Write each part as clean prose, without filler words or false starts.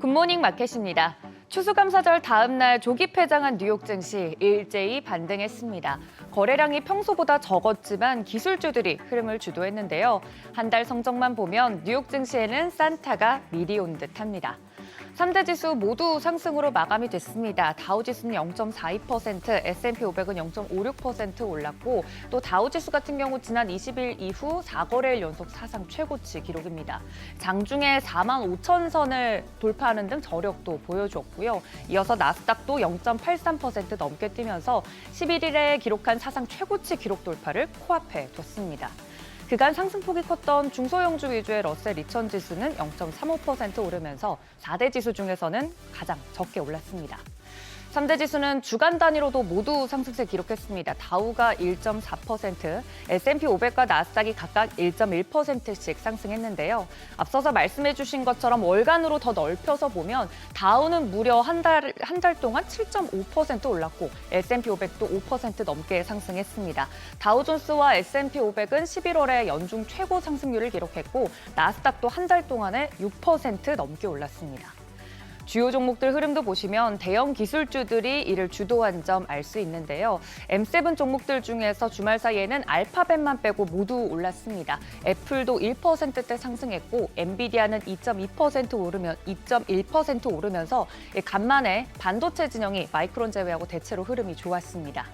굿모닝 마켓입니다. 추수감사절 다음 날 조기 폐장한 뉴욕 증시 일제히 반등했습니다. 거래량이 평소보다 적었지만 기술주들이 흐름을 주도했는데요. 한 달 성적만 보면 뉴욕 증시에는 산타가 미리 온 듯합니다. 3대 지수 모두 상승으로 마감이 됐습니다. 다우지수는 0.42%, S&P 500은 0.56% 올랐고 또 다우지수 같은 경우 지난 20일 이후 4거래일 연속 사상 최고치 기록입니다. 장중에 4만 5천 선을 돌파하는 등 저력도 보여줬고요. 이어서 나스닥도 0.83% 넘게 뛰면서 11일에 기록한 사상 최고치 기록 돌파를 코앞에 뒀습니다. 그간 상승폭이 컸던 중소형주 위주의 러셀 2000 지수는 0.35% 오르면서 4대 지수 중에서는 가장 적게 올랐습니다. 3대 지수는 주간 단위로도 모두 상승세 기록했습니다. 다우가 1.4%, S&P 500과 나스닥이 각각 1.1%씩 상승했는데요. 앞서서 말씀해 주신 것처럼 월간으로 더 넓혀서 보면 다우는 무려 한 달 동안 7.5% 올랐고 S&P 500도 5% 넘게 상승했습니다. 다우존스와 S&P 500은 11월에 연중 최고 상승률을 기록했고 나스닥도 한 달 동안에 6% 넘게 올랐습니다. 주요 종목들 흐름도 보시면 대형 기술주들이 이를 주도한 점 알 수 있는데요. M7 종목들 중에서 주말 사이에는 알파벳만 빼고 모두 올랐습니다. 애플도 1%대 상승했고 엔비디아는 2.1% 오르면서 간만에 반도체 진영이 마이크론 제외하고 대체로 흐름이 좋았습니다.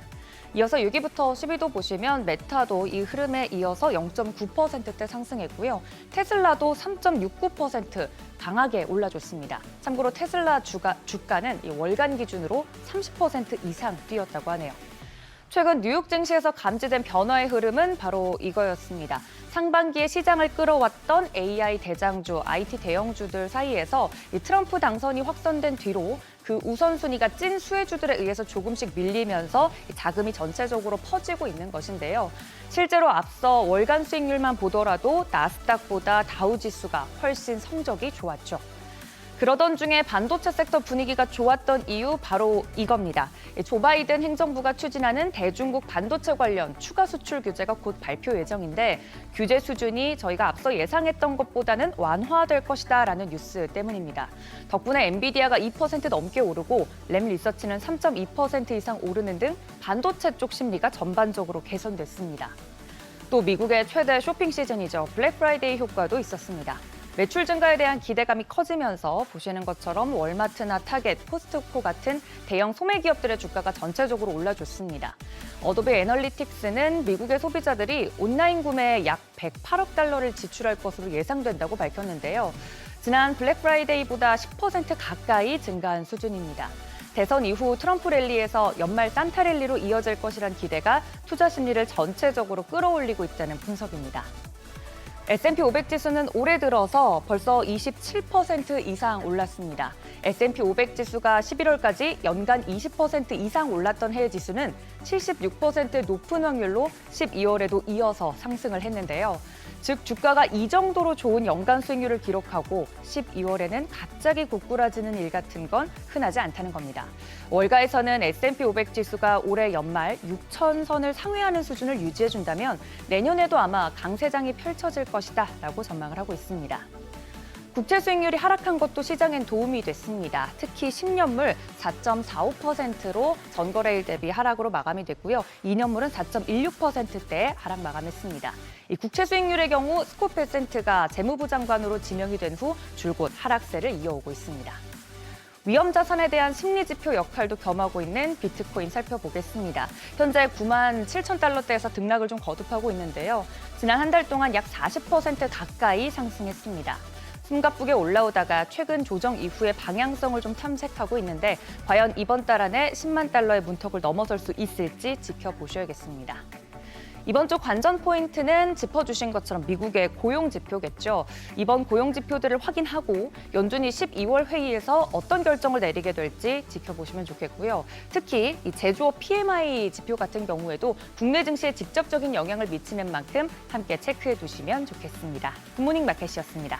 이어서 6위부터 10위도 보시면 메타도 이 흐름에 이어서 0.9%대 상승했고요. 테슬라도 3.69% 강하게 올라줬습니다. 참고로 테슬라 주가는 월간 기준으로 30% 이상 뛰었다고 하네요. 최근 뉴욕 증시에서 감지된 변화의 흐름은 바로 이거였습니다. 상반기에 시장을 끌어왔던 AI 대장주, IT 대형주들 사이에서 트럼프 당선이 확선된 뒤로 그 우선순위가 찐 수혜주들에 의해서 조금씩 밀리면서 자금이 전체적으로 퍼지고 있는 것인데요. 실제로 앞서 월간 수익률만 보더라도 나스닥보다 다우지수가 훨씬 성적이 좋았죠. 그러던 중에 반도체 섹터 분위기가 좋았던 이유 바로 이겁니다. 조 바이든 행정부가 추진하는 대중국 반도체 관련 추가 수출 규제가 곧 발표 예정인데 규제 수준이 저희가 앞서 예상했던 것보다는 완화될 것이다라는 뉴스 때문입니다. 덕분에 엔비디아가 2% 넘게 오르고 램 리서치는 3.2% 이상 오르는 등 반도체 쪽 심리가 전반적으로 개선됐습니다. 또 미국의 최대 쇼핑 시즌이죠. 블랙 프라이데이 효과도 있었습니다. 매출 증가에 대한 기대감이 커지면서 보시는 것처럼 월마트나 타겟, 코스트코 같은 대형 소매 기업들의 주가가 전체적으로 올라줬습니다. 어도비 애널리틱스는 미국의 소비자들이 온라인 구매에 약 108억 달러를 지출할 것으로 예상된다고 밝혔는데요. 지난 블랙 프라이데이보다 10% 가까이 증가한 수준입니다. 대선 이후 트럼프 랠리에서 연말 산타 랠리로 이어질 것이란 기대가 투자 심리를 전체적으로 끌어올리고 있다는 분석입니다. S&P 500 지수는 올해 들어서 벌써 27% 이상 올랐습니다. S&P 500 지수가 11월까지 연간 20% 이상 올랐던 해외 지수는 76%의 높은 확률로 12월에도 이어서 상승을 했는데요. 즉 주가가 이 정도로 좋은 연간 수익률을 기록하고 12월에는 갑자기 고꾸라지는 일 같은 건 흔하지 않다는 겁니다. 월가에서는 S&P 500 지수가 올해 연말 6천 선을 상회하는 수준을 유지해준다면 내년에도 아마 강세장이 펼쳐질 것이다라고 전망을 하고 있습니다. 국채 수익률이 하락한 것도 시장엔 도움이 됐습니다. 특히 10년물 4.45%로 전거래일 대비 하락으로 마감이 됐고요. 2년물은 4.16%대에 하락 마감했습니다. 이 국채 수익률의 경우 스콧 베센트가 재무부 장관으로 지명이 된 후 줄곧 하락세를 이어오고 있습니다. 위험 자산에 대한 심리 지표 역할도 겸하고 있는 비트코인 살펴보겠습니다. 현재 9만 7천 달러대에서 등락을 좀 거듭하고 있는데요. 지난 한 달 동안 약 40% 가까이 상승했습니다. 숨가쁘게 올라오다가 최근 조정 이후에 방향성을 좀 탐색하고 있는데 과연 이번 달 안에 10만 달러의 문턱을 넘어설 수 있을지 지켜보셔야겠습니다. 이번 주 관전 포인트는 짚어주신 것처럼 미국의 고용 지표겠죠. 이번 고용 지표들을 확인하고 연준이 12월 회의에서 어떤 결정을 내리게 될지 지켜보시면 좋겠고요. 특히 이 제조업 PMI 지표 같은 경우에도 국내 증시에 직접적인 영향을 미치는 만큼 함께 체크해 두시면 좋겠습니다. 굿모닝 마켓이었습니다.